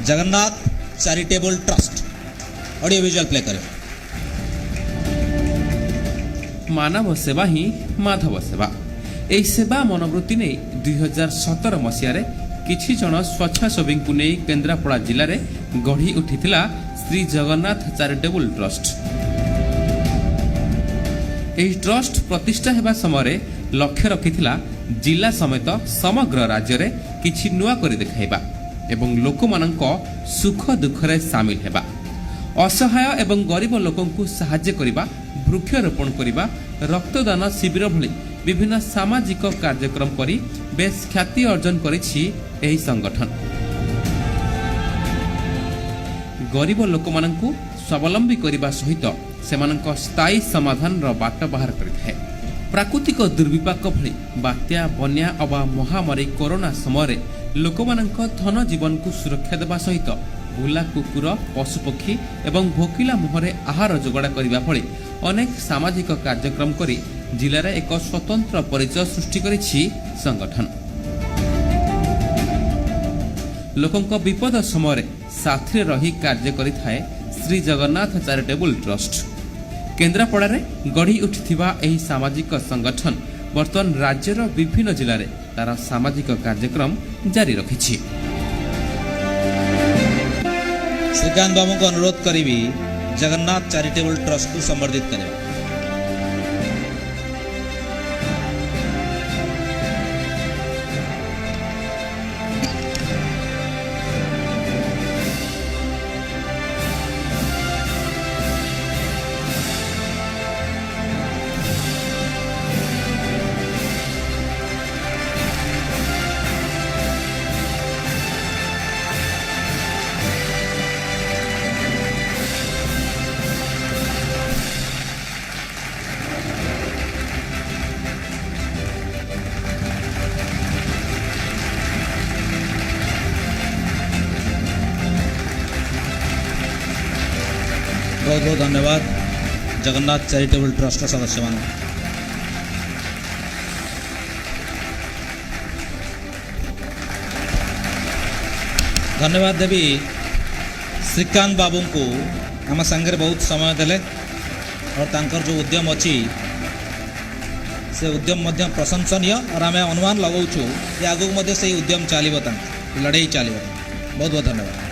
Jagannath charitable trust audio visual play करें। मानव सेवा ही माधव सेवा यही सेवा मनोवृत्ति ने 2017 मसीह किछि जन स्वच्छासेवी को नहीं केन्द्रापड़ा जिले में गढ़ी उठिथिला श्री जगन्नाथ चैरिटेबल ट्रस्ट। यही ट्रस्ट प्रतिष्ठा हेबा समय लक्ष्य रखिथिला जिला समेत समग्र राज्य रे किछि नुआ करि देखाइबा एवं लोक मानक सुख दुख रे शामिल हेबा, असहाय एवं गरीब लोकों को सहाय्य करिबा, वृक्षरोपण करिबा, रक्तदान शिविर भली विभिन्न सामाजिक कार्यक्रम करी बेस ख्याति अर्जन करिछि एही संगठन। गरीब लोक मानकु स्वावलंबी करिबा सहित सेमानक स्थायी समाधान रो बाट बाहर करिथाय। प्राकृतिक दुर्विपाक भली बात्या बन्या अबा महामारी कोरोना समय लोकमानक धन जीवन को सुरक्षा देवा सहित बुला कुकुर पशुपक्षी एवं भोकिला मुहरे आहार जोगाड़ करने भली अनेक सामाजिक कार्यक्रम करी जिलार एक स्वतंत्र परिचय सृष्टि करिछि संगठन। लोकंक विपद समय साथी रही कार्य करिथाए श्री जगन्नाथ चैरिटेबल ट्रस्ट। केन्द्रापड़ा रे गढ़ी उठिथिबा एही सामाजिक संगठन वर्तमान राज्यर विभिन्न जिले में तार सामाजिक कार्यक्रम जारी रखिछि। श्रीकांत बाबू को अनुरोध करी जगन्नाथ चैरिटेबल ट्रस्ट को संबर्धित करें। बहुत बहुत धन्यवाद जगन्नाथ चैरिटेबल ट्रस्ट सदस्य मान। धन्यवाद देवी श्रीकांत बाबू को आम संगे बहुत समय देले और तांकर जो उद्यम अच्छी से उद्यम मध्य प्रशंसनीय और आम अनुमान लगाऊँ कि आगू से उद्यम चलो लड़ाई चलो। बहुत बहुत धन्यवाद।